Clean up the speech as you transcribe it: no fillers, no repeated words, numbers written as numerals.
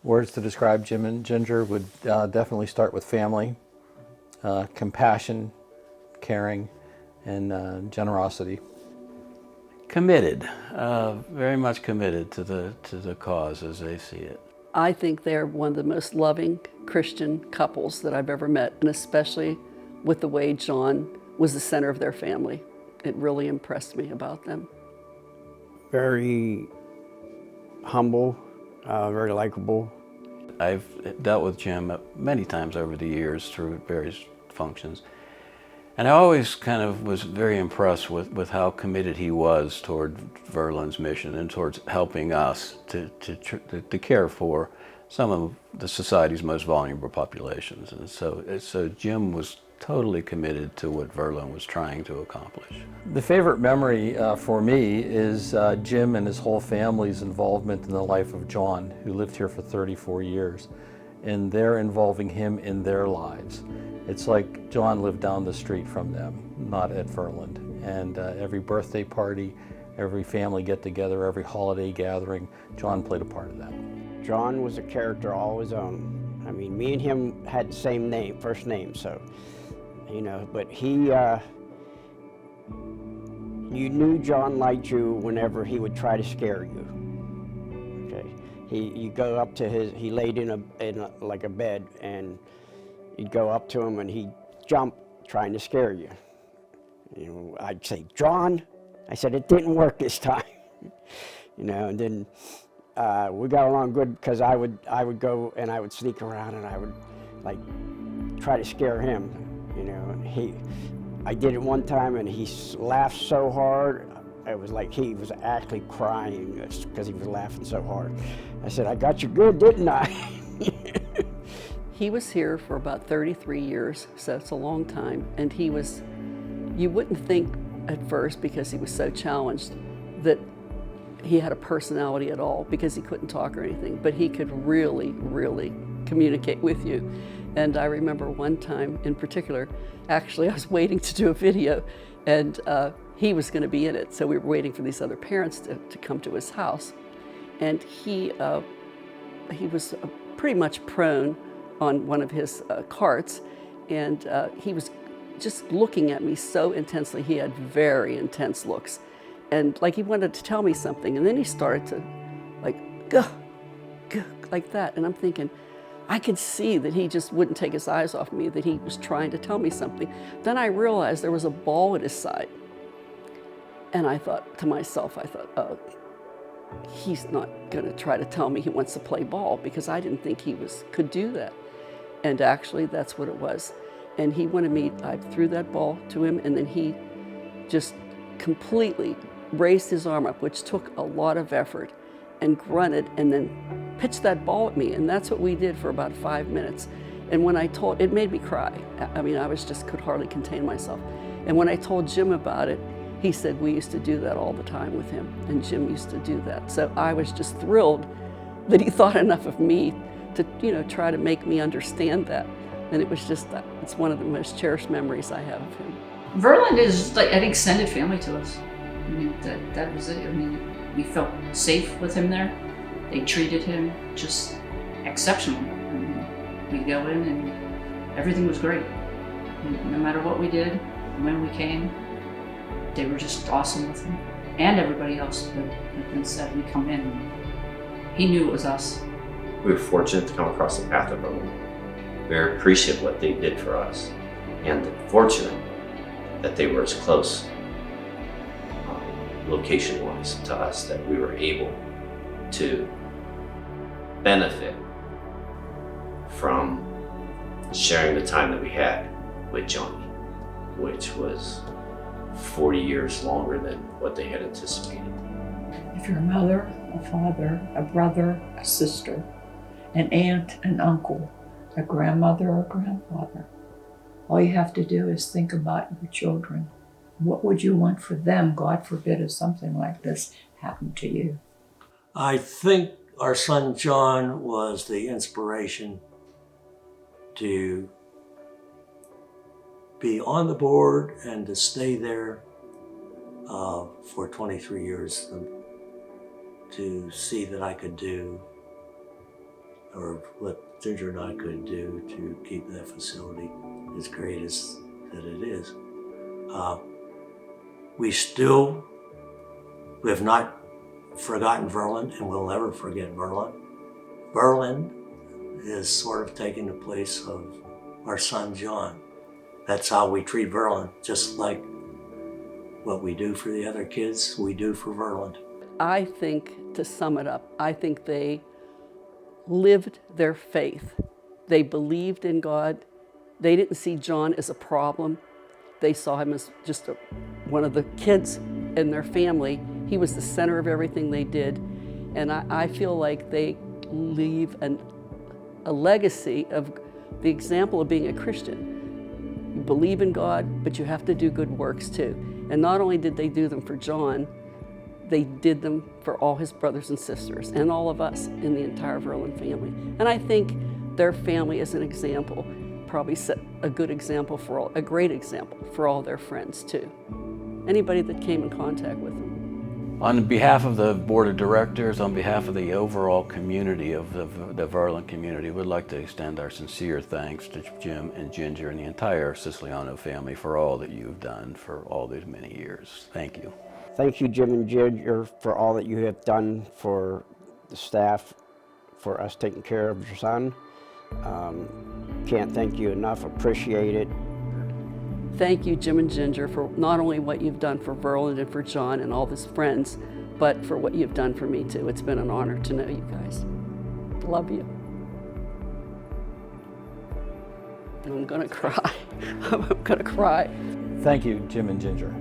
Words to describe Jim and Ginger would definitely start with family, compassion, caring, and generosity. Committed, very much committed to the cause as they see it. I think they're one of the most loving Christian couples that I've ever met, and especially with the way John was the center of their family. It really impressed me about them. Very humble, very likable. I've dealt with Jim many times over the years through various functions. And I always kind of was very impressed with how committed he was toward Verland's mission and towards helping us to care for some of the society's most vulnerable populations. And so Jim was totally committed to what Verland was trying to accomplish. The favorite memory for me is Jim and his whole family's involvement in the life of John, who lived here for 34 years, and they're involving him in their lives. It's like John lived down the street from them, not at Verland. And every birthday party, every family get-together, every holiday gathering, John played a part of that. John was a character all his own. I mean, me and him had the same name, first name, so, you know, but he, you knew John liked you whenever he would try to scare you. Okay, you go up to he laid in like a bed, and you'd go up to him and he'd jump trying to scare you. You know, I'd say, John, I said, it didn't work this time. You know, and then we got along good because I would go and I would sneak around and I would like try to scare him. You know, and I did it one time and he laughed so hard, it was like he was actually crying because he was laughing so hard. I said, I got you good, didn't I? He was here for about 33 years, so it's a long time. And he was, you wouldn't think at first, because he was so challenged, that he had a personality at all, because he couldn't talk or anything, but he could really, really communicate with you. And I remember one time in particular, actually I was waiting to do a video, and he was gonna be in it. So we were waiting for these other parents to come to his house. And he was pretty much prone on one of his carts, and he was just looking at me so intensely. He had very intense looks, and like he wanted to tell me something, and then he started to like, gah, gah, like that, and I'm thinking, I could see that he just wouldn't take his eyes off me, that he was trying to tell me something. Then I realized there was a ball at his side, and I thought to myself, oh, he's not gonna try to tell me he wants to play ball, because I didn't think he could do that. And actually, that's what it was. And he wanted me, I threw that ball to him, and then he just completely raised his arm up, which took a lot of effort, and grunted, and then pitched that ball at me. And that's what we did for about 5 minutes. And when I told, it made me cry. I mean, could hardly contain myself. And when I told Jim about it, he said we used to do that all the time with him, and Jim used to do that. So I was just thrilled that he thought enough of me to, you know, try to make me understand that. And it was just, it's one of the most cherished memories I have of him. Verland is like an extended family to us. I mean, that was it. I mean, we felt safe with him there. They treated him just exceptional. I mean, we go in and everything was great. No matter what we did, when we came, they were just awesome with him. And everybody else. But like Vince said, we come in and he knew it was us. We were fortunate to come across the path of Verland. We were appreciative of what they did for us, and fortunate that they were as close, location-wise, to us, that we were able to benefit from sharing the time that we had with Johnny, which was 40 years longer than what they had anticipated. If you're a mother, a father, a brother, a sister, an aunt, an uncle, a grandmother or grandfather, all you have to do is think about your children. What would you want for them? God forbid if something like this happened to you. I think our son John was the inspiration to be on the board and to stay there for 23 years, to see that I could do or what Ginger and I could do to keep that facility as great as that it is. We have not forgotten Verland, and we'll never forget Verland. Verland is sort of taking the place of our son John. That's how we treat Verland, just like what we do for the other kids, we do for Verland. I think, to sum it up, I think they lived their faith. They believed in God. They didn't see John as a problem. They saw him as just one of the kids in their family. He was the center of everything they did. And I feel like they leave a legacy of the example of being a Christian. You believe in God, but you have to do good works too. And not only did they do them for John, they did them for all his brothers and sisters and all of us in the entire Verland family. And I think their family as an example probably set a good example a great example for all their friends too. Anybody that came in contact with them. On behalf of the board of directors, on behalf of the overall community of the Verland community, we'd like to extend our sincere thanks to Jim and Ginger and the entire Siciliano family for all that you've done for all these many years. Thank you. Thank you, Jim and Ginger, for all that you have done for the staff, for us taking care of your son. Can't thank you enough, appreciate it. Thank you, Jim and Ginger, for not only what you've done for Verland and for John and all his friends, but for what you've done for me too. It's been an honor to know you guys. Love you. I'm gonna cry. I'm gonna cry. Thank you, Jim and Ginger.